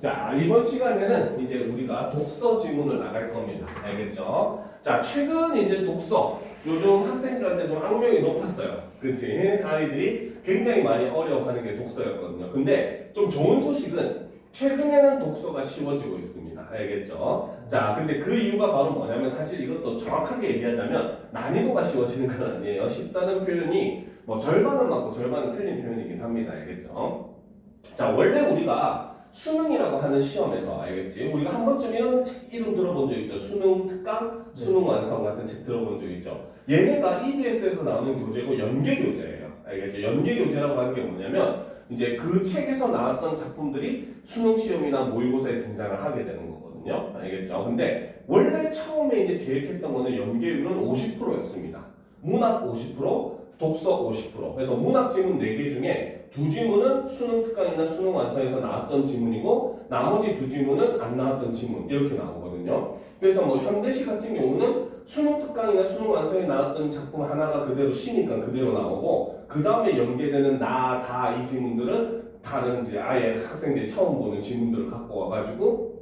자, 이번 시간에는 이제 우리가 독서 지문을 나갈 겁니다. 알겠죠? 자, 최근 이제 독서, 요즘 학생들한테 좀 악명이 높았어요. 그치? 아이들이 굉장히 많이 어려워하는 게 독서였거든요. 근데 좀 좋은 소식은 최근에는 독서가 쉬워지고 있습니다. 알겠죠? 자, 근데 그 이유가 바로 뭐냐면 사실 이것도 정확하게 얘기하자면 난이도가 쉬워지는 건 아니에요. 쉽다는 표현이 뭐 절반은 맞고 절반은 틀린 표현이긴 합니다. 알겠죠? 자, 원래 우리가 수능이라고 하는 시험에서 알겠지? 우리가 한 번쯤 이런 책 이름 들어본 적 있죠? 수능 특강, 수능 완성 같은 책 들어본 적 있죠? 얘네가 EBS에서 나오는 교재고 연계 교재예요. 알겠죠? 연계 교재라고 하는 게 뭐냐면 이제 그 책에서 나왔던 작품들이 수능 시험이나 모의고사에 등장을 하게 되는 거거든요. 알겠죠? 근데 원래 처음에 이제 계획했던 거는 연계율은 50%였습니다. 문학 50%, 독서 50%. 그래서 문학 지문 4개 중에 2지문은 수능 특강이나 수능 완성에서 나왔던 지문이고 나머지 2지문은 안 나왔던 지문 이렇게 나오거든요. 그래서 뭐 현대시 같은 경우는 수능 특강이나 수능 완성에 나왔던 작품 하나가 그대로 시니까 그대로 나오고 그 다음에 연계되는 나, 다 이 지문들은 다른 이제 아예 학생들이 처음 보는 지문들을 갖고 와가지고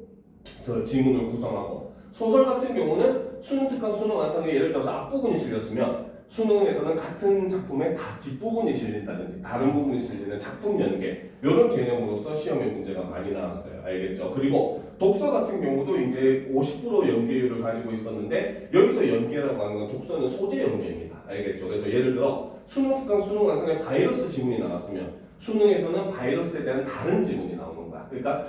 저 지문을 구성하고 소설 같은 경우는 수능 특강, 수능 완성에 예를 들어서 앞부분이 실렸으면 수능에서는 같은 작품의 다 뒷부분이 실린다든지 다른 부분이 실리는 작품 연계 이런 개념으로서 시험에 문제가 많이 나왔어요. 알겠죠? 그리고 독서 같은 경우도 이제 50% 연계율을 가지고 있었는데 여기서 연계라고 하는 건 독서는 소재 연계입니다. 알겠죠? 그래서 예를 들어 수능 특강, 수능 완성에 바이러스 지문이 나왔으면 수능에서는 바이러스에 대한 다른 지문이 나오는 거야. 그러니까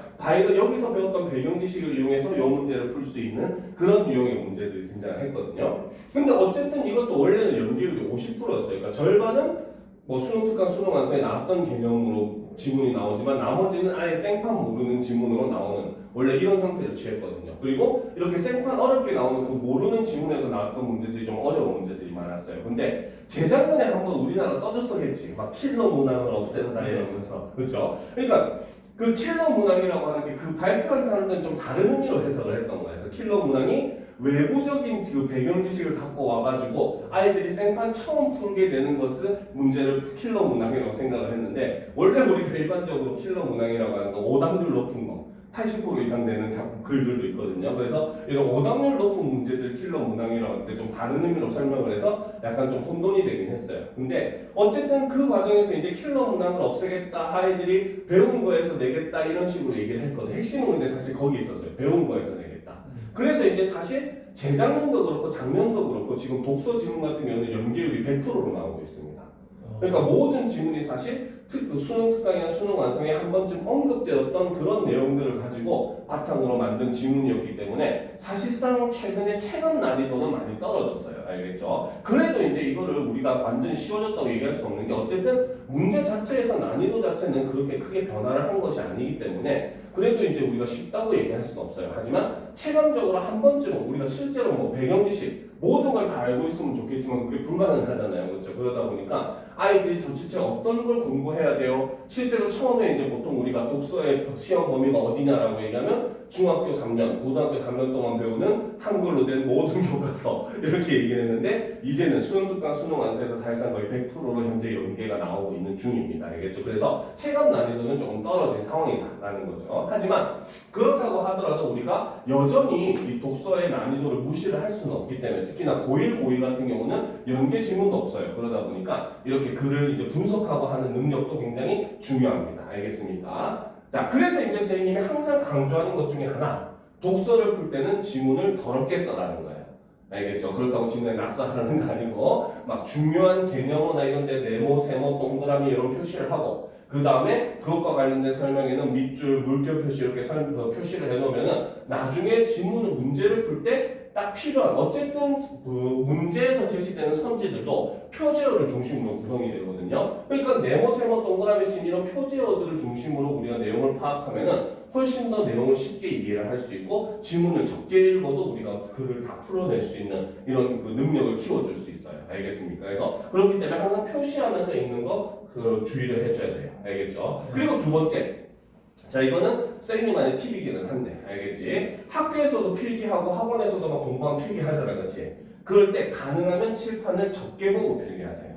여기서 배웠던 배경 지식을 이용해서 이 문제를 풀 수 있는 그런 유형의 문제들이 등장했거든요. 근데 어쨌든 이것도 원래는 연계율이 50%였어요. 그러니까 절반은 뭐 수능 특강, 수능 완성에 나왔던 개념으로 지문이 나오지만 나머지는 아예 생판 모르는 지문으로 나오는 원래 이런 형태를 취했거든요. 그리고 이렇게 생판 어렵게 나오는 그 모르는 지문에서 나왔던 문제들이 좀 어려운 문제들이 많았어요. 근데 재작년에 한번 우리나라 떠들썩했지. 막 킬러 문항을 없애다 이러면서. 그렇죠? 그러니까 그 킬러 문항이라고 하는 게 그 발표한 사람들은 좀 다른 의미로 해석을 했던 거예요. 그래서 킬러 문항이 외부적인 그 배경 지식을 갖고 와가지고 아이들이 생판 처음 풀게 되는 것을 문제를 킬러 문항이라고 생각을 했는데 원래 우리가 일반적으로 킬러 문항이라고 하는 거 오답률 높은 거 80% 이상 되는 작품 글들도 있거든요. 그래서 이런 오답률 높은 문제들 킬러 문항이라고 할 때 좀 다른 의미로 설명을 해서 약간 좀 혼돈이 되긴 했어요. 근데 어쨌든 그 과정에서 이제 킬러 문항을 없애겠다, 아이들이 배운 거에서 내겠다 이런 식으로 얘기를 했거든요. 핵심은 근데 사실 거기 있었어요. 배운 거에서 내겠다. 그래서 이제 사실 재작년도 그렇고 작년도 그렇고 지금 독서 지문 같은 경우는 연계율이 100%로 나오고 있습니다. 그러니까 모든 지문이 사실 수능 특강이나 수능 완성에 한 번쯤 언급되었던 그런 내용들을 가지고 바탕으로 만든 지문이었기 때문에 사실상 최근에 체감 난이도는 많이 떨어졌어요. 알겠죠? 그래도 이제 이거를 우리가 완전히 쉬워졌다고 얘기할 수 없는 게 어쨌든 문제 자체에서 난이도 자체는 그렇게 크게 변화를 한 것이 아니기 때문에 그래도 이제 우리가 쉽다고 얘기할 수는 없어요. 하지만 체감적으로 한 번쯤은 우리가 실제로 뭐 배경 지식 모든 걸 다 알고 있으면 좋겠지만 그게 불가능하잖아요. 그렇죠? 그러다 보니까 아이들이 도대체 어떤 걸 공부해야 돼요? 실제로 처음에 이제 보통 우리가 독서의 시험 범위가 어디냐라고 얘기하면 중학교 3년, 고등학교 3년 동안 배우는 한글로 된 모든 교과서 이렇게 얘기를 했는데 이제는 수능 특강, 수능 완성에서 사실상 거의 100%로 현재 연계가 나오고 있는 중입니다. 알겠죠? 그래서 체감 난이도는 조금 떨어진 상황이다라는 거죠. 하지만 그렇다고 하더라도 우리가 여전히 이 독서의 난이도를 무시를 할 수는 없기 때문에 특히나 고1, 고2 같은 경우는 연계 지문도 없어요. 그러다 보니까 이렇게 글을 이제 분석하고 하는 능력도 굉장히 중요합니다. 알겠습니까? 자, 그래서 이제 선생님이 항상 강조하는 것 중에 하나, 독서를 풀 때는 지문을 더럽게 써라는 거예요. 알겠죠? 그렇다고 지문에 낯설하는 거 아니고 막 중요한 개념어나 이런 데 네모, 세모, 동그라미 이런 표시를 하고 그 다음에 그것과 관련된 설명에는 밑줄, 물결 표시 이렇게 표시를 해놓으면은 나중에 지문을 문제를 풀 때 딱 필요한 어쨌든 그 문제에서 제시되는 선지들도 표제어를 중심으로 구성이 되거든요. 그러니까 네모, 세모, 동그라미 친 이런 표제어들을 중심으로 우리가 내용을 파악하면은 훨씬 더 내용을 쉽게 이해를 할 수 있고 지문을 적게 읽어도 우리가 글을 다 풀어낼 수 있는 이런 그 능력을 키워줄 수 있어요. 알겠습니까? 그래서 그렇기 때문에 항상 표시하면서 읽는 거 그 주의를 해줘야 돼요. 알겠죠? 그리고 두 번째, 자 이거는 쌤님만의 팁이기는 한데 알겠지? 학교에서도 필기하고 학원에서도 막 공부하면 필기하잖아, 그렇지? 그럴 때 가능하면 칠판을 적게 보고 필기하세요.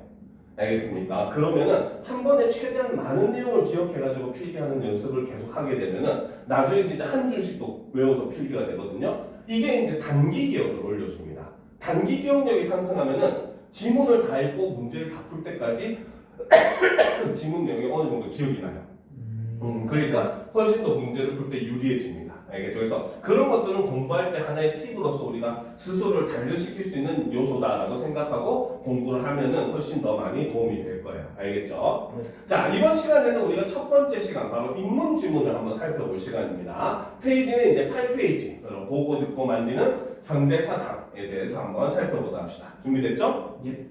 알겠습니까? 그러면은 한 번에 최대한 많은 내용을 기억해가지고 필기하는 연습을 계속 하게 되면은 나중에 진짜 한 줄씩도 외워서 필기가 되거든요. 이게 이제 단기 기억을 올려줍니다. 단기 기억력이 상승하면은 지문을 다 읽고 문제를 다 풀 때까지 지문 내용이 어느 정도 기억이 나요. 그러니까 훨씬 더 문제를 풀 때 유리해집니다. 알겠죠? 그래서 그런 것들은 공부할 때 하나의 팁으로서 우리가 스스로를 단련시킬 수 있는 요소다라고 생각하고 공부를 하면은 훨씬 더 많이 도움이 될 거예요. 알겠죠? 자, 이번 시간에는 우리가 첫 번째 시간 바로 인문 지문을 한번 살펴볼 시간입니다. 페이지는 이제 8페이지. 보고 듣고 만지는 현대 사상에 대해서 한번 살펴보도록 합시다. 준비됐죠? 예.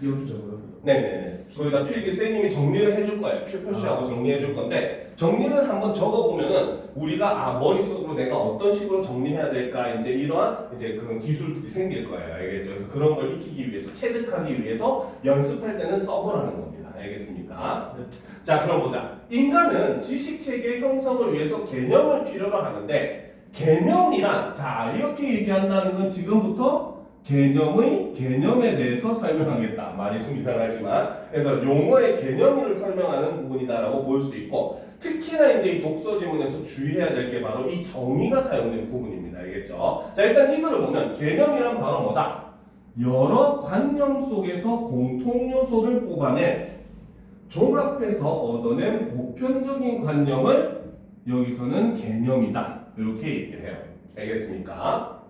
여기죠. 네네네. 거기다 필기 선생님이 정리를 해줄 거예요. 표시하고 정리해줄 건데 정리를 한번 적어보면은 우리가 머릿속으로 내가 어떤 식으로 정리해야 될까 이제 이러한 이제 그런 기술들이 생길 거예요. 알겠죠? 그래서 그런 걸 익히기 위해서 체득하기 위해서 연습할 때는 써보라는 겁니다. 알겠습니까? 네. 자, 그럼 보자. 인간은 지식 체계 형성을 위해서 개념을 필요로 하는데 개념이란 자 이렇게 얘기한다는 건 지금부터 개념에 대해서 설명하겠다. 말이 좀 이상하지만 그래서 용어의 개념을 설명하는 부분이다라고 볼 수 있고 특히나 이제 이 독서 지문에서 주의해야 될 게 바로 이 정의가 사용된 부분입니다. 알겠죠? 자, 일단 이거를 보면 개념이란 바로 뭐다? 여러 관념 속에서 공통 요소를 뽑아내 종합해서 얻어낸 보편적인 관념을 여기서는 개념이다. 이렇게 얘기를 해요. 알겠습니까?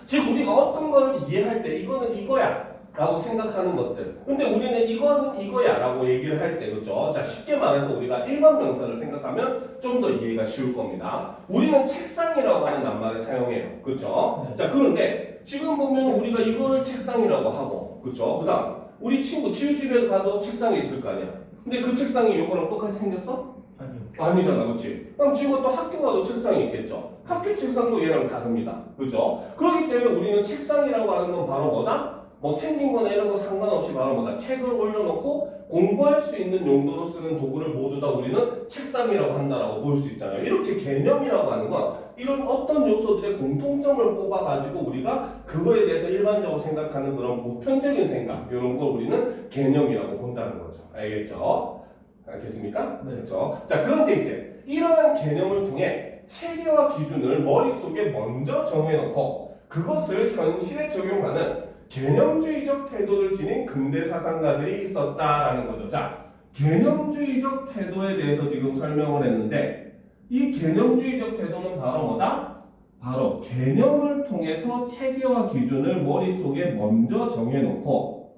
즉 우리가 어떤 거를 이해할 때 이거는 이거야 라고 생각하는 것들 근데 우리는 이거는 이거야 라고 얘기를 할 때 그렇죠? 자, 쉽게 말해서 우리가 일반 명사를 생각하면 좀 더 이해가 쉬울 겁니다. 우리는 책상이라고 하는 낱말을 사용해요. 그렇죠? 네. 자, 그런데 지금 보면 우리가 이걸 책상이라고 하고 그렇죠? 그 다음 우리 친구 치유집에 가도 책상이 있을 거 아니야. 근데 그 책상이 이거랑 똑같이 생겼어? 아니요. 아니잖아, 그렇지? 그럼 지금 또 학교 가도 책상이 있겠죠? 학교 책상도 얘랑 다릅니다. 그죠? 그렇기 때문에 우리는 책상이라고 하는 건 바로 뭐다? 뭐 생긴 거나 이런 거 상관없이 바로 뭐다? 책을 올려놓고 공부할 수 있는 용도로 쓰는 도구를 모두 다 우리는 책상이라고 한다라고 볼 수 있잖아요. 이렇게 개념이라고 하는 건 이런 어떤 요소들의 공통점을 뽑아가지고 우리가 그거에 대해서 일반적으로 생각하는 그런 보편적인 생각 이런 걸 우리는 개념이라고 본다는 거죠. 알겠죠? 알겠습니까? 네. 그렇죠? 자, 그런데 이제 이러한 개념을 통해 체계와 기준을 머릿속에 먼저 정해놓고 그것을 현실에 적용하는 개념주의적 태도를 지닌 근대 사상가들이 있었다라는 거죠. 자, 개념주의적 태도에 대해서 지금 설명을 했는데 이 개념주의적 태도는 바로 뭐다? 바로 개념을 통해서 체계와 기준을 머릿속에 먼저 정해놓고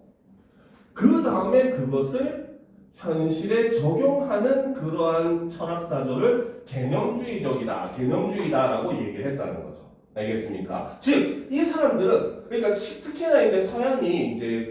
그 다음에 그것을 현실에 적용하는 그러한 철학사조를 개념주의다라고 얘기를 했다는 거죠. 알겠습니까? 즉, 이 사람들은, 그러니까 특히나 이제 서양이 이제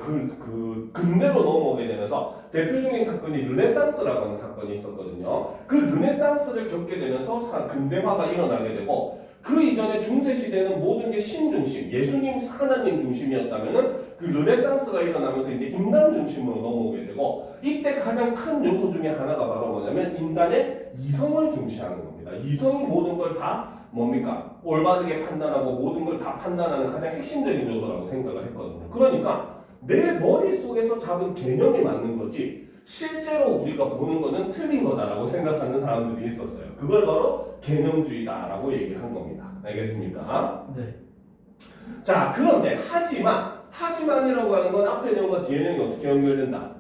근대로 넘어오게 되면서 대표적인 사건이 르네상스라고 하는 사건이 있었거든요. 그 르네상스를 겪게 되면서 근대화가 일어나게 되고 그 이전에 중세시대는 모든 게 신중심, 예수님, 하나님 중심이었다면은 그 르네상스가 일어나면서 이제 인간 중심으로 넘어오게 되고 이때 가장 큰 요소 중에 하나가 바로 뭐냐면 인간의 이성을 중시하는 겁니다. 이성이 모든 걸 다 뭡니까? 올바르게 판단하고 모든 걸 다 판단하는 가장 핵심적인 요소라고 생각을 했거든요. 그러니까 내 머릿속에서 잡은 개념이 맞는 거지 실제로 우리가 보는 거는 틀린 거다라고 생각하는 사람들이 있었어요. 그걸 바로 개념주의다라고 얘기를 한 겁니다. 알겠습니까? 네. 자, 그런데 하지만이라고 하는 건 앞에 내용과 뒤에 내용이 어떻게 연결된다?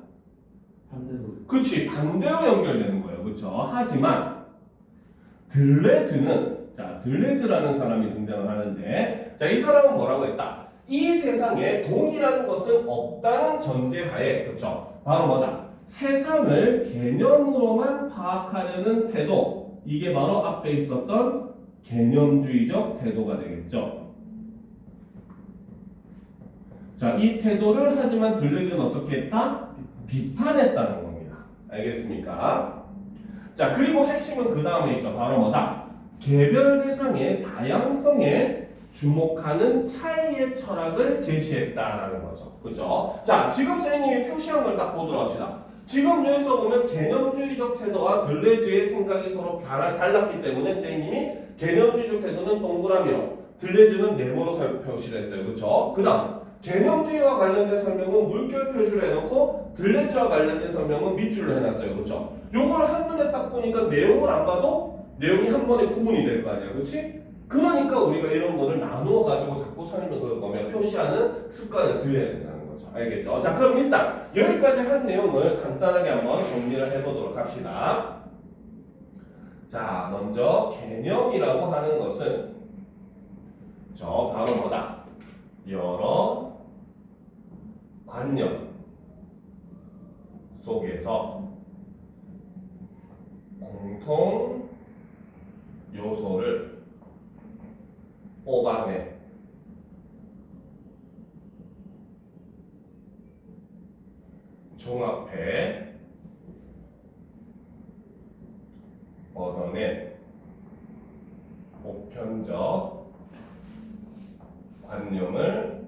반대로. 그치, 반대로 연결되는 거예요. 그쵸? 하지만 들레즈라는 사람이 등장을 하는데 자, 이 사람은 뭐라고 했다? 이 세상에 동이라는 것은 없다는 전제하에 그쵸? 바로 뭐다? 세상을 개념으로만 파악하려는 태도 이게 바로 앞에 있었던 개념주의적 태도가 되겠죠. 자, 이 태도를 하지만 들레즈는 어떻게 했다? 비판했다는 겁니다. 알겠습니까? 자, 그리고 핵심은 그 다음에 있죠. 바로 뭐다? 개별 대상의 다양성에 주목하는 차이의 철학을 제시했다라는 거죠. 그죠? 자, 지금 선생님이 표시한 걸 딱 보도록 합시다. 지금 여기서 보면 개념주의적 태도와 들레즈의 생각이 서로 달랐기 때문에 선생님이 개념주의적 태도는 동그라미로 들레즈는 네모로 표시를 했어요. 그렇죠? 그 다음 개념주의와 관련된 설명은 물결 표시로 해놓고 들레즈와 관련된 설명은 밑줄로 해놨어요. 그렇죠? 요걸 한눈에 딱 보니까 내용을 안 봐도 내용이 한 번에 구분이 될 거 아니야. 그렇지? 그러니까 우리가 이런 거를 나누어 가지고 자꾸 설명을 표시하는 습관을 들여야 된다는 거죠. 알겠죠? 자, 그럼 일단 여기까지 한 내용을 간단하게 한번 정리를 해보도록 합시다. 자, 먼저 개념이라고 하는 것은 바로 뭐다? 여러 관념 속에서 공통 요소를 뽑아내 종합해 얻어낸 보편적 관념을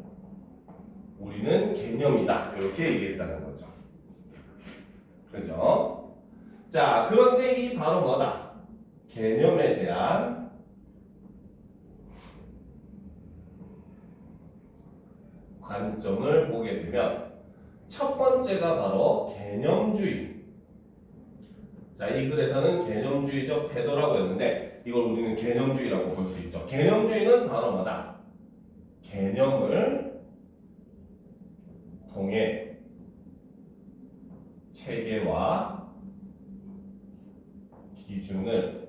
우리는 개념이다. 이렇게 얘기했다는 거죠. 그죠? 자, 그런데 이 바로 뭐다? 개념에 대한 관점을 보게 되면 첫 번째가 바로 개념주의. 자, 이 글에서는 개념주의적 태도라고 했는데 이걸 우리는 개념주의라고 볼 수 있죠. 개념주의는 바로 뭐다? 개념을 통해 체계와 기준을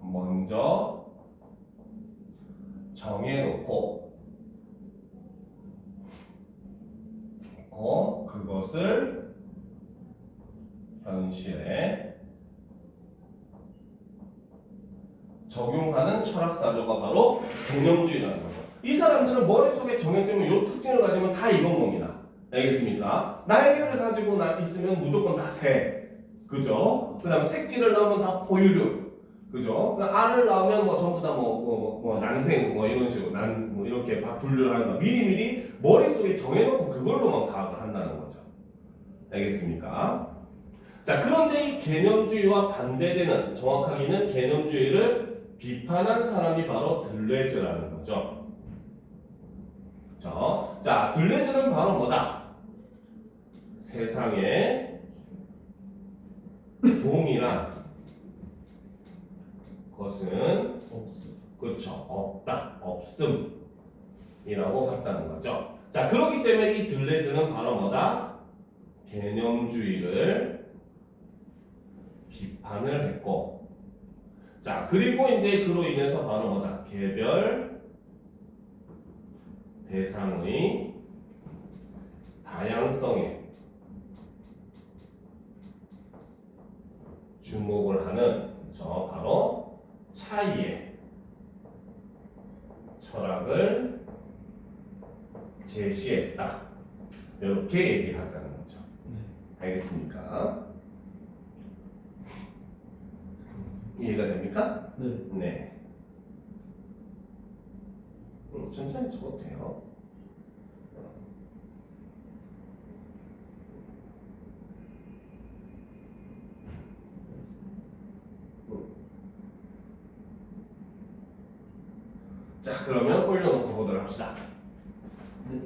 먼저 정해놓고 그것을 현실에 적용하는 철학사조가 바로 개념주의라는 거죠. 이 사람들은 머릿속에 정해지면 이 특징을 가지면 다 이건 겁니다. 알겠습니까? 날개를 가지고 있으면 무조건 다 새. 그죠? 그 다음에 새끼를 낳으면 다 포유류. 그죠? 알을 낳으면 전부 다 난생 이런 식으로 이렇게 분류를 하는 거. 미리미리 머릿속에 정해놓고 그걸로만 파악을 한다는 거죠. 알겠습니까? 자, 그런데 이 개념주의와 반대되는, 정확하게는 개념주의를 비판한 사람이 바로 들레즈라는 거죠. 자, 들레즈는 바로 뭐다? 세상에 동일한 것은 그렇죠. 없다. 없음이라고 봤다는 거죠. 자, 그렇기 때문에 이 들레즈는 바로 뭐다? 개념주의를 비판을 했고, 자, 그리고 이제 그로 인해서 바로 뭐다? 개별 대상의 다양성에 주목을 하는 바로 차이의 철학을 제시했다. 이렇게 얘기한다는 거죠. 알겠습니까? 이해가 됩니까? 네. 네. 천천히 적어도 돼요. 자, 그러면 올려놓고 보도록 합시다. 네.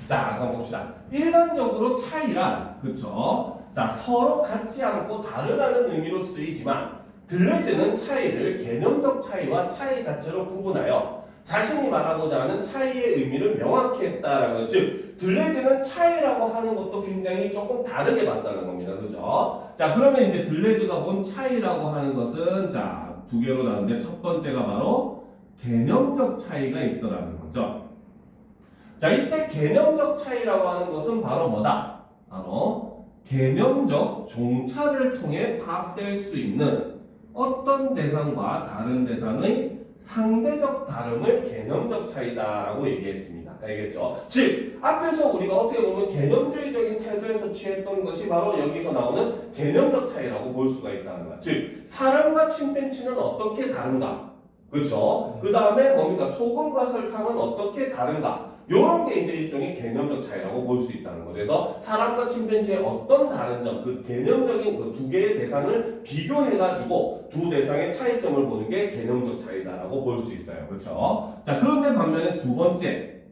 자, 그럼 봅시다. 일반적으로 차이란, 그쵸? 자, 서로 같지 않고 다르다는 의미로 쓰이지만, 들레즈는 차이를 개념적 차이와 차이 자체로 구분하여 자신이 말하고자 하는 차이의 의미를 명확히 했다라는 것. 즉, 들레즈는 차이라고 하는 것도 굉장히 조금 다르게 봤다는 겁니다. 그죠? 자, 그러면 이제 들레즈가 본 차이라고 하는 것은, 자, 두 개로 나오는데, 첫 번째가 바로 개념적 차이가 있더라는 거죠. 자, 이때 개념적 차이라고 하는 것은 바로 뭐다? 바로 개념적 종차를 통해 파악될 수 있는 어떤 대상과 다른 대상의 상대적 다름을 개념적 차이다라고 얘기했습니다. 알겠죠? 즉, 앞에서 우리가 어떻게 보면 개념주의적인 태도에서 취했던 것이 바로 여기서 나오는 개념적 차이라고 볼 수가 있다는 거야. 즉, 사람과 침팬지는 어떻게 다른가? 그렇죠? 그 다음에 뭡니까? 소금과 설탕은 어떻게 다른가? 이런 게 이제 일종의 개념적 차이라고 볼 수 있다는 거죠. 그래서 사람과 침팬지의 어떤 다른 점, 그 개념적인 그 두 개의 대상을 비교해가지고 두 대상의 차이점을 보는 게 개념적 차이다라고 볼 수 있어요. 그렇죠? 자, 그런데 반면에 두 번째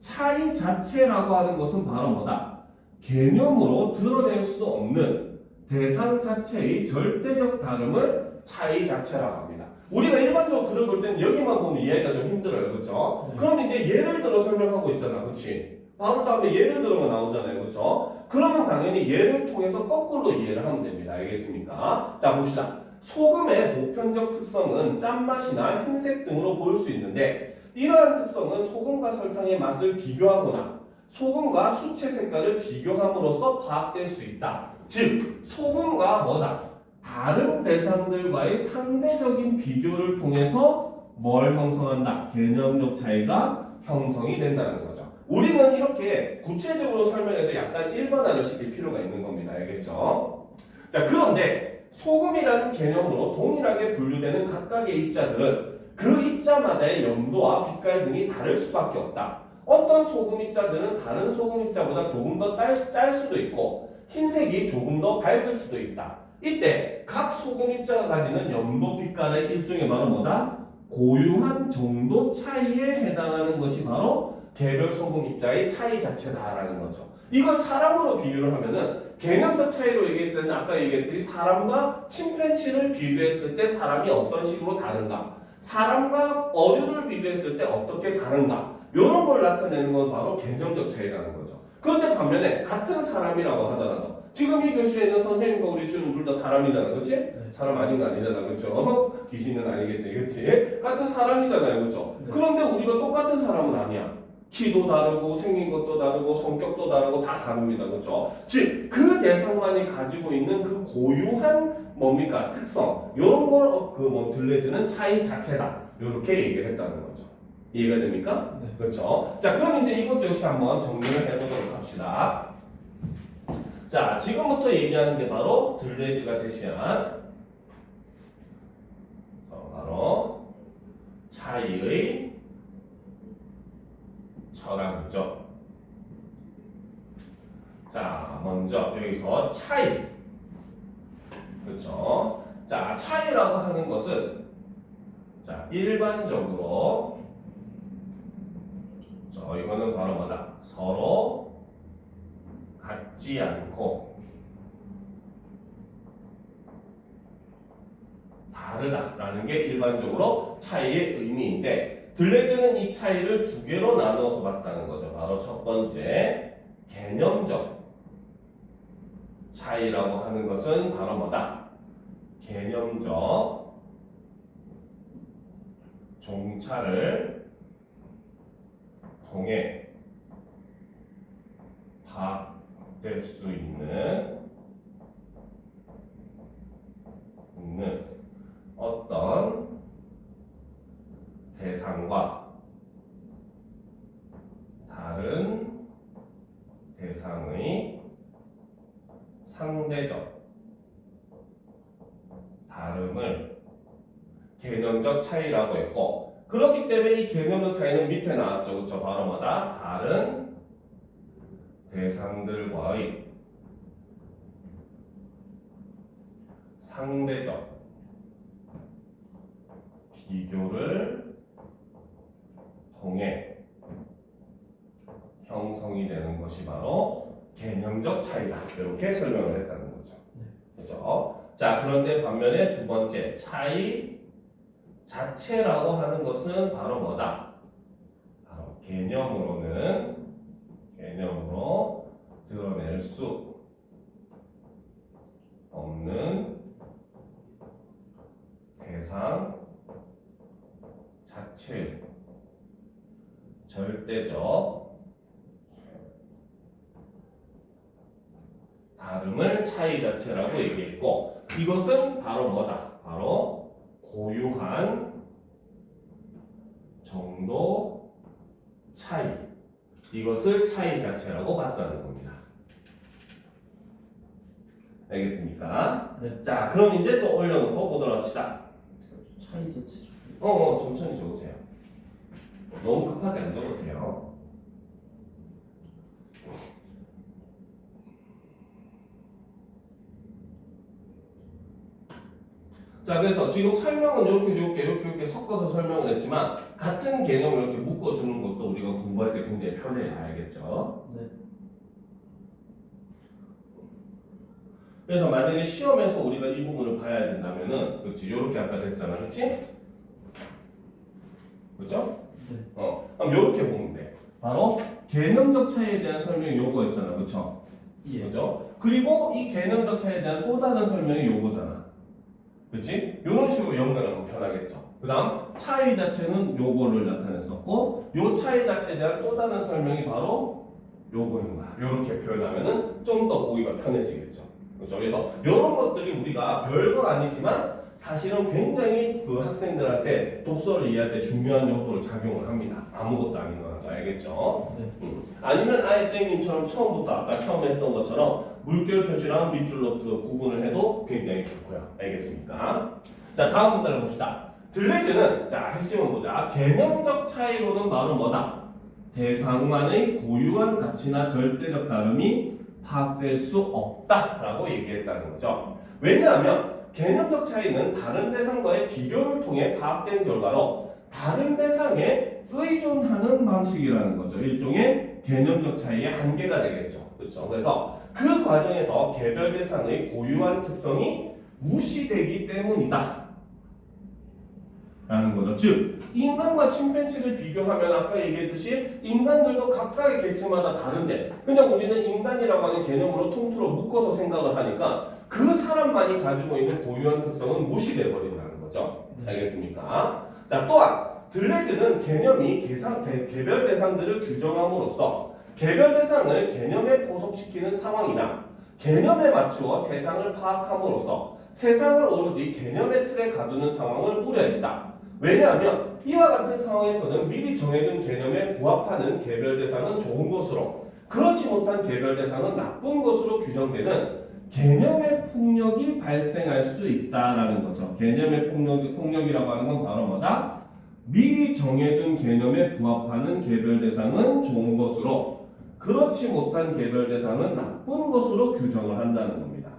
차이 자체라고 하는 것은 바로 뭐다? 개념으로 드러낼 수 없는 대상 자체의 절대적 다름을 차이 자체라고 합니다. 우리가 일반적으로 글을 볼 때는 여기만 보면 이해가 좀 힘들어요. 그렇죠? 네. 그럼 이제 예를 들어 설명하고 있잖아. 그렇지? 바로 다음에 예를 들어가 나오잖아요. 그렇죠? 그러면 당연히 예를 통해서 거꾸로 이해를 하면 됩니다. 알겠습니까? 자, 봅시다. 소금의 보편적 특성은 짠맛이나 흰색 등으로 보일 수 있는데 이러한 특성은 소금과 설탕의 맛을 비교하거나 소금과 수채 색깔을 비교함으로써 파악될 수 있다. 즉, 소금과 뭐다? 다른 대상들과의 상대적인 비교를 통해서 뭘 형성한다? 개념적 차이가 형성이 된다는 거죠. 우리는 이렇게 구체적으로 설명해도 약간 일반화를 시킬 필요가 있는 겁니다. 알겠죠? 자, 그런데 소금이라는 개념으로 동일하게 분류되는 각각의 입자들은 그 입자마다의 염도와 빛깔 등이 다를 수밖에 없다. 어떤 소금 입자들은 다른 소금 입자보다 조금 더 짤 수도 있고 흰색이 조금 더 밝을 수도 있다. 이때 각 소금 입자가 가지는 염도 빛깔의 일종의 바로 뭐다? 고유한 정도 차이에 해당하는 것이 바로 개별 소금 입자의 차이 자체다라는 거죠. 이걸 사람으로 비유를 하면은 개념적 차이로 얘기했을 때는 아까 얘기했듯이 사람과 침팬지를 비교했을 때 사람이 어떤 식으로 다른가, 사람과 어류를 비교했을 때 어떻게 다른가, 이런 걸 나타내는 건 바로 개념적 차이라는 거죠. 그런데 반면에 같은 사람이라고 하더라도 지금 이 교실에 있는 선생님과 우리 주는 둘 다 사람이잖아, 그렇지? 네. 사람 아닌 거 아니잖아, 그렇죠? 귀신은 아니겠지, 그렇지? 같은 사람이잖아요, 그렇죠? 네. 그런데 우리가 똑같은 사람은 아니야. 키도 다르고 생긴 것도 다르고 성격도 다르고 다 다릅니다, 그렇죠? 즉, 그 대상만이 가지고 있는 그 고유한 뭡니까 특성, 이런 걸 들려주는 차이 자체다. 이렇게 얘기를 했다는 거죠. 이해가 됩니까? 네. 그렇죠? 자, 그럼 이제 이것도 역시 한번 정리를 해보도록 합시다. 자, 지금부터 얘기하는 게 바로 들레즈가 제시한 바로 차이의 철학이죠. 자, 먼저 여기서 차이. 그렇죠? 자, 차이라고 하는 것은 자, 일반적으로 이거는 바로 뭐다? 서로 같지 않고 다르다라는 게 일반적으로 차이의 의미인데 들레즈는 이 차이를 두 개로 나누어서 봤다는 거죠. 바로 첫 번째 개념적 차이라고 하는 것은 바로 뭐다? 개념적 종차를 통해 파악될 수 있는 어떤 대상과 다른 대상의 상대적 다름을 개념적 차이라고 했고, 그렇기 때문에 이 개념적 차이는 밑에 나왔죠. 그렇죠? 바로 뭐다? 다른 대상들과의 상대적 비교를 통해 형성이 되는 것이 바로 개념적 차이다. 이렇게 설명을 했다는 거죠. 그죠? 자, 그런데 반면에 두 번째 차이 자체라고 하는 것은 바로 뭐다? 바로 개념으로 드러낼 수 없는 대상 자체의 절대적 다름을 차이 자체라고 얘기했고, 이것은 바로 뭐다? 바로 고유한 정도 차이, 이것을 차이 자체라고 봤다는 겁니다. 알겠습니까? 네. 자, 그럼 이제 또 올려놓고 보도록 합시다. 차이 자체죠. 천천히 적으세요. 너무 급하게 안 적어도 돼요. 자, 그래서 지금 설명은 이렇게 섞어서 설명을 했지만 같은 개념을 이렇게 묶어주는 것도 우리가 공부할 때 굉장히 편해요. 알겠죠? 네. 그래서 만약에 시험에서 우리가 이 부분을 봐야 된다면은, 그렇지? 이렇게 아까 됐잖아, 그렇지? 그렇죠? 네. 그럼 이렇게 보면 돼. 바로 개념적 차이에 대한 설명이 요거였잖아, 그렇죠? 예. 그죠? 그리고 이 개념적 차이에 대한 또 다른 설명이 요거잖아. 그치? 이런 식으로 연결하면 편하겠죠. 그 다음 차이 자체는 요거를 나타냈었고 요 차이 자체에 대한 또 다른 설명이 바로 요거인 거야. 요렇게 표현하면은 좀 더 보기가 편해지겠죠. 그죠? 그래서 이런 것들이 우리가 별거 아니지만 사실은 굉장히 그 학생들한테 독서를 이해할 때 중요한 요소를 작용을 합니다. 아무것도 아닌 거라는 거 알겠죠? 네. 아니면 아예 선생님처럼 처음부터 아까 처음에 했던 것처럼 물결 표시랑 밑줄로 그 구분을 해도 굉장히 좋고요. 알겠습니까? 자, 다음 문단을 봅시다. 들레즈는 자 핵심을 보자. 개념적 차이로는 바로 뭐다? 대상만의 고유한 가치나 절대적 다름이 파악될 수 없다라고 얘기했다는 거죠. 왜냐하면 개념적 차이는 다른 대상과의 비교를 통해 파악된 결과로 다른 대상에 의존하는 방식이라는 거죠. 일종의 개념적 차이의 한계가 되겠죠. 그렇죠? 그래서 그 과정에서 개별 대상의 고유한 특성이 무시되기 때문이다. 라는 거죠. 즉, 인간과 침팬지를 비교하면 아까 얘기했듯이 인간들도 각각의 계층마다 다른데 그냥 우리는 인간이라고 하는 개념으로 통틀어 묶어서 생각을 하니까 그 사람만이 가지고 있는 고유한 특성은 무시돼 버린다는 거죠. 알겠습니까? 자, 또한 들레즈는 개념이 개별 대상들을 규정함으로써 개별 대상을 개념에 포섭시키는 상황이나 개념에 맞추어 세상을 파악함으로써 세상을 오로지 개념의 틀에 가두는 상황을 우려했다. 왜냐하면 이와 같은 상황에서는 미리 정해둔 개념에 부합하는 개별 대상은 좋은 것으로 그렇지 못한 개별 대상은 나쁜 것으로 규정되는 개념의 폭력이 발생할 수 있다라는 거죠. 개념의 폭력이라고 하는 건 바로 뭐다? 미리 정해둔 개념에 부합하는 개별 대상은 좋은 것으로 그렇지 못한 개별 대상은 나쁜 것으로 규정을 한다는 겁니다.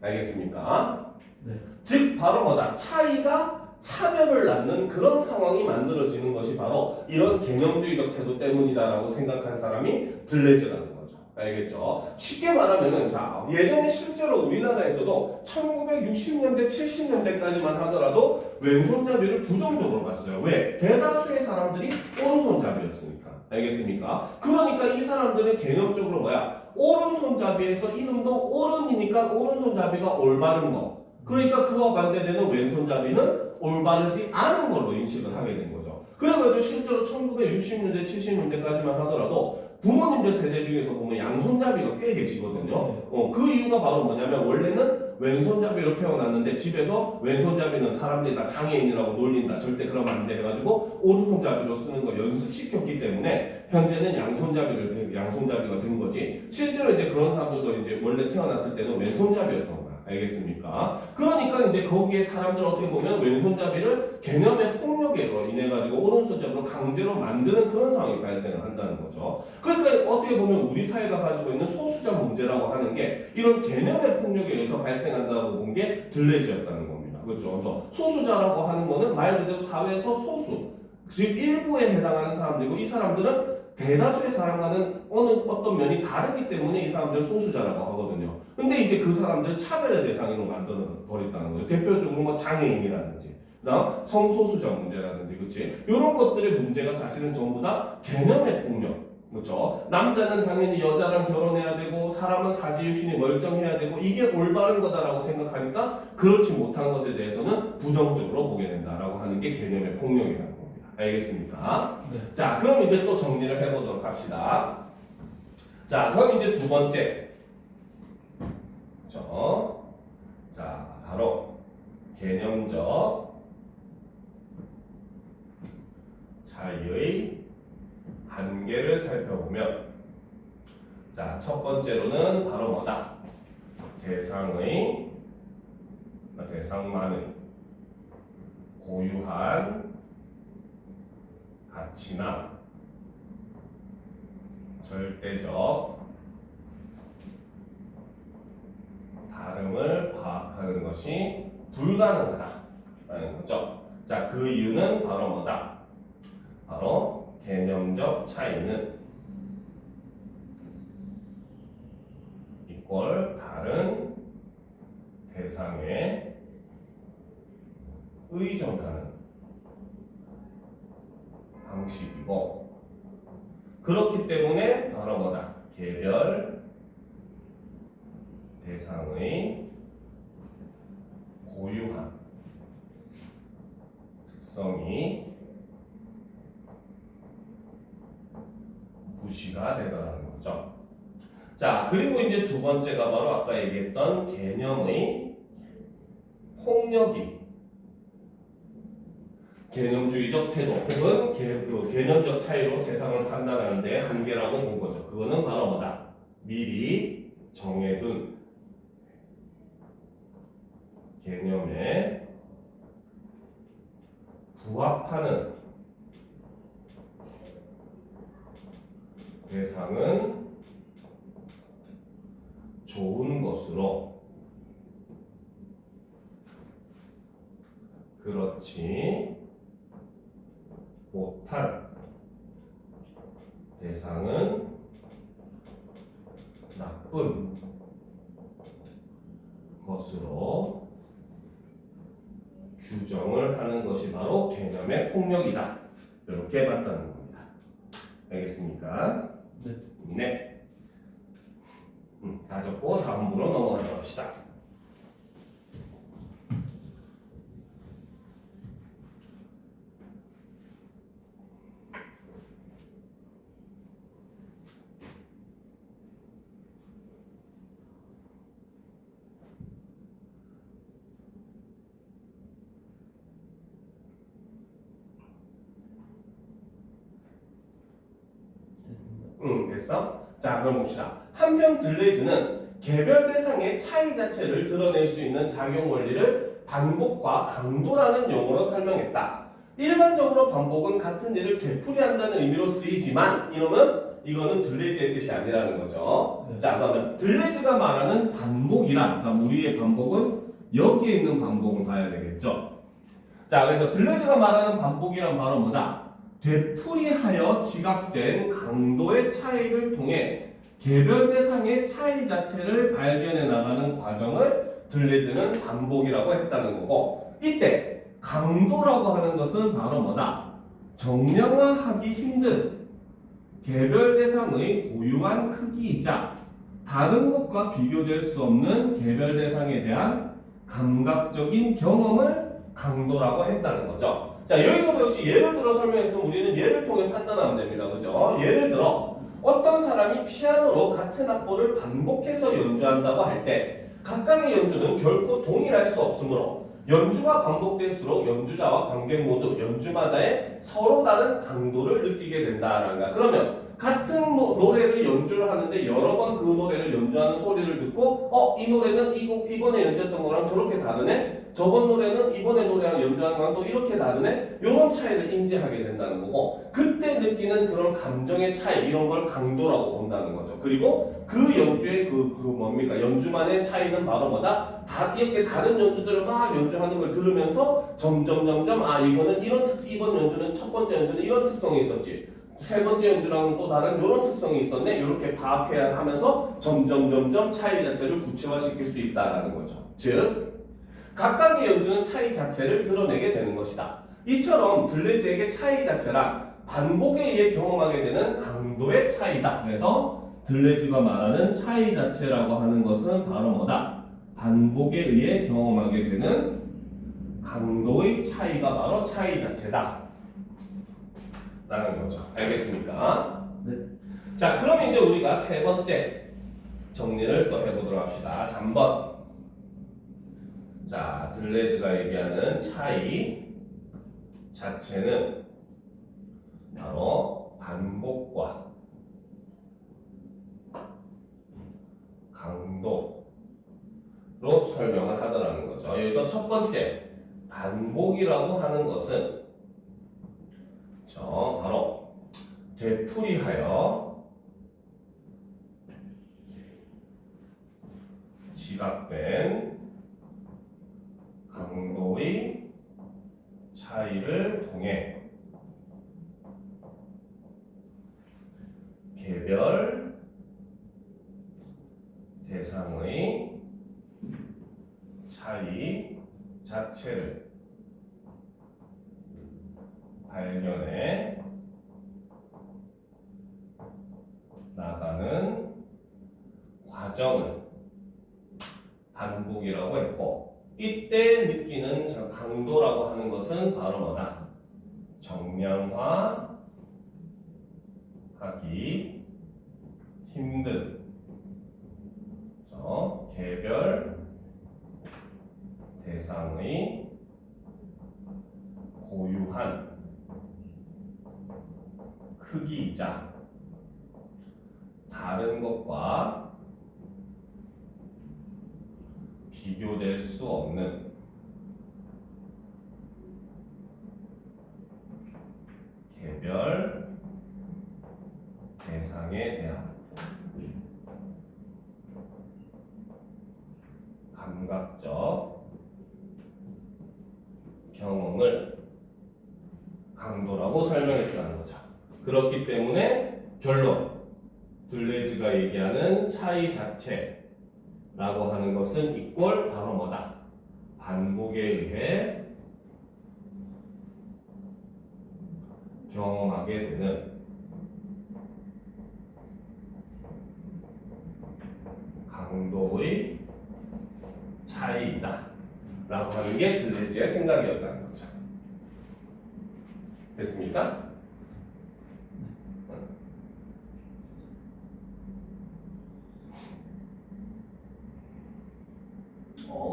알겠습니까? 네. 즉 바로 뭐다? 차이가 차별을 낳는 그런 상황이 만들어지는 것이 바로 이런 개념주의적 태도 때문이다라고 생각한 사람이 들레즈라는 거죠. 알겠죠? 쉽게 말하면은 자 예전에 실제로 우리나라에서도 1960년대 70년대까지만 하더라도 왼손잡이를 부정적으로 봤어요. 왜? 대다수의 사람들이 오른손잡이였으니까. 알겠습니까? 그러니까 이 사람들은 개념적으로 뭐야? 오른손잡이에서 이름도 오른이니까 오른손잡이가 올바른 거. 그러니까 그와 반대되는 왼손잡이는 올바르지 않은 걸로 인식을 하게 된 거죠. 그래가지고 실제로 1960년대, 70년대까지만 하더라도 부모님들 세대 중에서 보면 양손잡이가 꽤 계시거든요. 그 이유가 바로 뭐냐면 원래는 왼손잡이로 태어났는데 집에서 왼손잡이는 사람들이 다 장애인이라고 놀린다. 절대 그러면 안 돼. 해가지고 오른손잡이로 쓰는 걸 연습시켰기 때문에 현재는 양손잡이가 된 거지. 실제로 이제 그런 사람들도 이제 원래 태어났을 때는 왼손잡이였던 거야. 알겠습니까? 그러니까 이제 거기에 사람들 어떻게 보면 왼손잡이를 개념의 폭력으로 인해 가지고 오른손잡이로 강제로 만드는 그런 상황이 발생을 한다는 거죠. 그러니까 어떻게 보면 우리 사회가 가지고 있는 소수자 문제라고 하는 게 이런 개념의 폭력에 의해서 발생한다고 본 게 들레즈였다는 겁니다. 그렇죠? 그래서 소수자라고 하는 거는 말 그대로 사회에서 소수, 즉 일부에 해당하는 사람들이고 이 사람들은 대다수의 사람과는 어떤 면이 다르기 때문에 이 사람들을 소수자라고 하거든요. 근데 이제 그 사람들 차별의 대상으로 만들어 버렸다는 거예요. 대표적으로 뭐 장애인이라든지, 그다음 성소수자 문제라든지, 그렇지? 이런 것들의 문제가 사실은 전부 다 개념의 폭력. 그렇죠? 남자는 당연히 여자랑 결혼해야 되고 사람은 사지유신이 멀쩡해야 되고 이게 올바른 거다라고 생각하니까 그렇지 못한 것에 대해서는 부정적으로 보게 된다라고 하는 게 개념의 폭력이라는 겁니다. 알겠습니까? 네. 자, 그럼 이제 또 정리를 해보도록 합시다. 자, 그럼 이제 두 번째. 그렇죠? 자, 바로 개념적 차이의 한계를 살펴보면 자, 첫 번째로는 바로 뭐다? 대상만의 고유한 가치나 절대적 다름을 파악하는 것이 불가능하다라는 거죠. 자, 그 이유는 바로 뭐다? 바로 개념적 차이는 이꼴 다른 대상에 의존하는 방식이고, 그렇기 때문에 바로 뭐다? 개별 대상의 고유한 특성이 무시가 되더라는 거죠. 자, 그리고 이제 두 번째가 바로 아까 얘기했던 개념의 폭력이, 개념주의적 태도 혹은 개념적 차이로 세상을 판단하는 데 한계라고 본 거죠. 그거는 바로 뭐다? 미리 정해둔 개념에 부합하는 대상은 좋은 것으로, 그렇지 못한 대상은 나쁜 것으로 규정을 하는 것이 바로 개념의 폭력이다. 이렇게 봤다는 겁니다. 알겠습니까? 네. 네. 다 적고 다음으로 넘어가도록 합시다. 됐습니다. 됐어? 자, 그럼 봅시다. 한편 들레즈는 개별 대상의 차이 자체를 드러낼 수 있는 작용 원리를 반복과 강도라는 용어로 설명했다. 일반적으로 반복은 같은 일을 되풀이한다는 의미로 쓰이지만 이거는 들레즈의 뜻이 아니라는 거죠. 네. 자, 그러면 들레즈가 말하는 반복이란, 그러니까 우리의 반복은 여기에 있는 반복을 봐야 되겠죠. 자, 그래서 들레즈가 말하는 반복이란 바로 뭐다? 되풀이하여 지각된 강도의 차이를 통해 개별 대상의 차이 자체를 발견해 나가는 과정을 들레즈는 반복이라고 했다는 거고, 이때 강도라고 하는 것은 바로 뭐다? 정량화하기 힘든 개별 대상의 고유한 크기이자 다른 것과 비교될 수 없는 개별 대상에 대한 감각적인 경험을 강도라고 했다는 거죠. 자, 여기서도 역시 예를 들어 설명했으면 우리는 예를 통해 판단하면 됩니다. 그죠? 예를 들어 어떤 사람이 피아노로 같은 악보를 반복해서 연주한다고 할 때 각각의 연주는 결코 동일할 수 없으므로 연주가 반복될수록 연주자와 관객 모두 연주마다의 서로 다른 강도를 느끼게 된다라는 거야. 그러면 같은 노래를 연주를 하는데 여러 번 그 노래를 연주하는 소리를 듣고 이 노래는 이번에 연주했던 거랑 저렇게 다르네? 저번 노래는 이번에 노래랑 연주하는 거랑 또 이렇게 다르네? 이런 차이를 인지하게 된다는 거고, 그때 느끼는 그런 감정의 차이, 이런 걸 강도라고 본다는 거죠. 그리고 그 연주의 뭡니까? 연주만의 차이는 바로 뭐다? 이렇게 다른 연주들을 막 연주하는 걸 들으면서 점점 이거는 이번 연주는 첫 번째 연주는 이런 특성이 있었지. 세 번째 연주랑은 또 다른 이런 특성이 있었네. 이렇게 파악해야 하면서 점점 차이 자체를 구체화시킬 수 있다라는 거죠. 즉, 각각의 연주는 차이 자체를 드러내게 되는 것이다. 이처럼 들레즈에게 차이 자체란 반복에 의해 경험하게 되는 강도의 차이다. 그래서 들레즈가 말하는 차이 자체라고 하는 것은 바로 뭐다? 반복에 의해 경험하게 되는 강도의 차이가 바로 차이 자체다 라는 거죠. 알겠습니까? 네. 자, 그럼 이제 우리가 세 번째 정리를 또 해보도록 합시다. 3번. 자, 들레즈가 얘기하는 차이 자체는 바로 반복과 강도로 설명을 하더라는 거죠. 여기서 첫 번째 반복이라고 하는 것은 바로 되풀이하여 지각된 강도의 차이를 통해 개별 대상의 차이 자체를 발견해 나가는 과정을 반복이라고 했고, 이때 느끼는 강도라고 하는 것은 바로 뭐다? 정량화하기 힘든 개별 대상의 고유한 크기이자 다른 것과 비교될 수 없는 개별 대상에 대한 감각적 경험을 강도라고 설명했다는 거죠. 그렇기 때문에 결론, 들레즈가 얘기하는 차이 자체라고 하는 것은 이꼴 바로 뭐다? 반복에 의해 경험하게 되는 강도의 차이이다 라고 하는 게 들레즈의 생각이었다는 거죠. 됐습니까?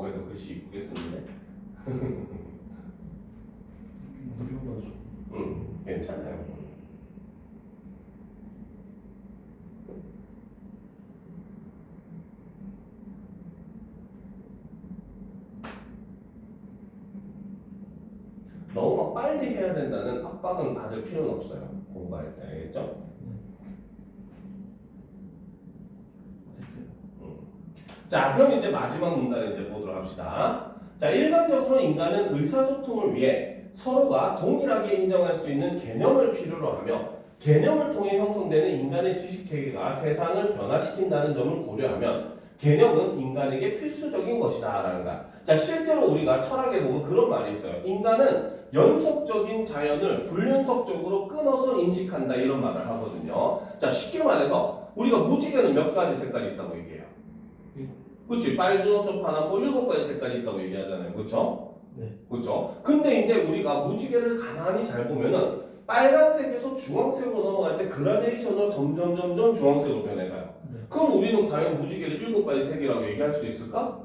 그래도 글씨 이쁘게 쓰는데. 좀 느려가지고. 괜찮아요. 너무 막 빨리 해야 된다는 압박은 받을 필요는 없어요. 공부할 때, 알겠죠? 됐어요. 자, 그럼 이제 마지막 문단을 이제 보도록 합시다. 자, 일반적으로 인간은 의사소통을 위해 서로가 동일하게 인정할 수 있는 개념을 필요로 하며, 개념을 통해 형성되는 인간의 지식 체계가 세상을 변화시킨다는 점을 고려하면 개념은 인간에게 필수적인 것이다 라는 거야. 자, 실제로 우리가 철학에 보면 그런 말이 있어요. 인간은 연속적인 자연을 불연속적으로 끊어서 인식한다, 이런 말을 하거든요. 자, 쉽게 말해서 우리가 무지개는 몇 가지 색깔이 있다고 얘기해요? 그치? 빨주노초 파남보 7가지 색깔이 있다고 얘기하잖아요. 그쵸? 네. 그쵸? 근데 이제 우리가 무지개를 가만히 잘 보면은 빨간색에서 주황색으로 넘어갈 때 그라데이션으로 점점 주황색으로 변해가요. 네. 그럼 우리는 과연 무지개를 7가지 색이라고 얘기할 수 있을까?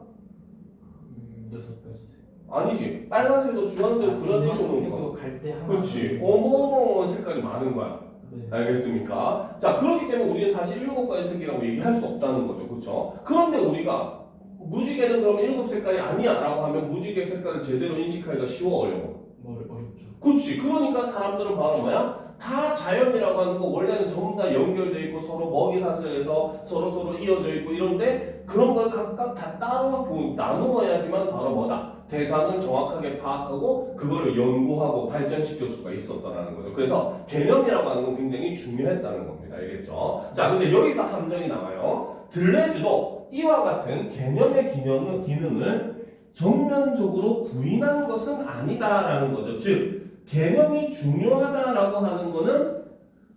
6가지 색. 아니지. 빨간색에서 주황색으로 그라데이션으로 넘어가. 갈때 하나. 그렇지. 어마어마한 색깔이 많은 거야. 네. 알겠습니까? 자, 그렇기 때문에 우리는 사실 7가지 색이라고 얘기할 수 없다는 거죠. 그렇죠? 그런데 우리가 무지개는 그러면 7색깔이 아니야 라고 하면 무지개 색깔을 제대로 인식하기가 쉬워, 어려워? 어렵죠. 그렇지. 그러니까 사람들은 바로 뭐야? 다 자연이라고 하는 거 원래는 전부 다 연결돼 있고 서로 먹이사슬에서 서로 이어져 있고 이런데 그런 걸 각각 다 따로 나누어야지만 바로 뭐다? 대상을 정확하게 파악하고 그거를 연구하고 발전시킬 수가 있었다는 거죠. 그래서 개념이라고 하는 건 굉장히 중요했다는 겁니다. 알겠죠? 자, 근데 여기서 함정이 나와요. 들레즈도 이와 같은 개념의 기능을 정면적으로 부인한 것은 아니다라는 거죠. 즉, 개념이 중요하다라고 하는 거는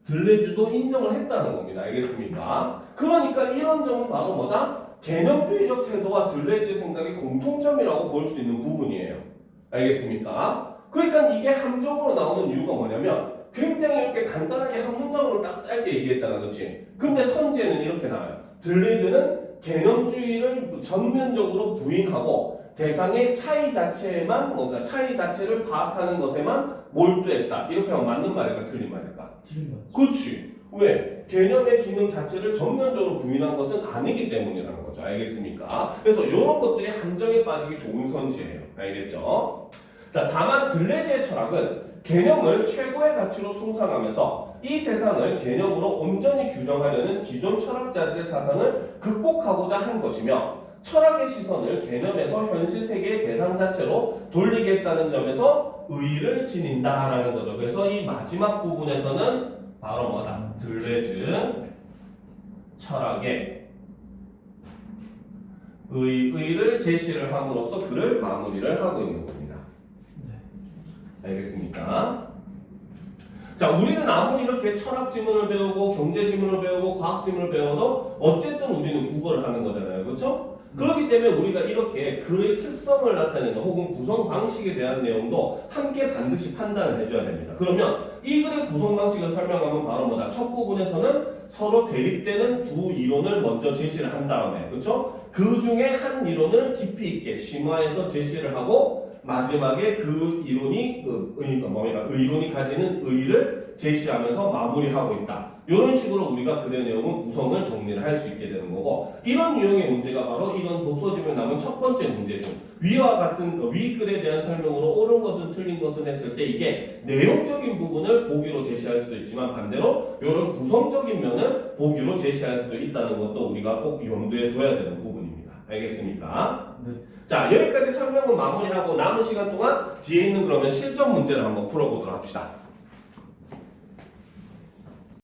들레즈도 인정을 했다는 겁니다. 알겠습니까? 그러니까 이런 점은 바로 뭐다? 개념주의적 태도와 들레즈 생각의 공통점이라고 볼 수 있는 부분이에요. 알겠습니까? 그러니까 이게 함정으로 나오는 이유가 뭐냐면 굉장히 이렇게 간단하게 한 문장으로 딱 짧게 얘기했잖아. 그렇지? 근데 선지에는 이렇게 나와요. 들레즈는 개념주의를 전면적으로 부인하고 대상의 차이 자체에만 뭔가 차이 자체를 파악하는 것에만 몰두했다. 이렇게 하면 맞는 말일까 틀린 말일까? 틀린 말. 그렇지. 왜? 개념의 기능 자체를 전면적으로 부인한 것은 아니기 때문이라는 거죠. 알겠습니까? 그래서 이런 것들이 함정에 빠지기 좋은 선지예요. 알겠죠? 자, 다만 들레즈의 철학은 개념을 최고의 가치로 숭상하면서 이 세상을 개념으로 온전히 규정하려는 기존 철학자들의 사상을 극복하고자 한 것이며 철학의 시선을 개념에서 현실 세계의 대상 자체로 돌리겠다는 점에서 의의를 지닌다라는 거죠. 그래서 이 마지막 부분에서는 바로 뭐다? 들레즈 철학의 의의를 제시를 함으로써 글을 마무리를 하고 있는 겁니다. 알겠습니까? 자, 우리는 아무리 이렇게 철학 지문을 배우고 경제 지문을 배우고 과학 지문을 배워도 어쨌든 우리는 국어를 하는 거잖아요. 그렇죠? 그렇기 때문에 우리가 이렇게 글의 특성을 나타내는 혹은 구성 방식에 대한 내용도 함께 반드시 판단을 해줘야 됩니다. 그러면 이 글의 구성 방식을 설명하면 바로 뭐다? 첫 부분에서는 서로 대립되는 두 이론을 먼저 제시를 한 다음에, 그렇죠? 그 중에 한 이론을 깊이 있게 심화해서 제시를 하고 마지막에 그 이론이 의론이 가지는 의의를 제시하면서 마무리하고 있다. 이런 식으로 우리가 글의 내용은 구성을 정리를 할 수 있게 되는 거고, 이런 유형의 문제가 바로 이런 독서집에 남은 첫 번째 문제죠. 위와 같은 위 글에 대한 설명으로 옳은 것은 틀린 것은 했을 때 이게 내용적인 부분을 보기로 제시할 수도 있지만 반대로 이런 구성적인 면을 보기로 제시할 수도 있다는 것도 우리가 꼭 염두에 둬야 되는 부분입니다. 알겠습니까? 네. 자, 여기까지 설명은 마무리하고 남은 시간 동안 뒤에 있는 그러면 실전 문제를 한번 풀어보도록 합시다.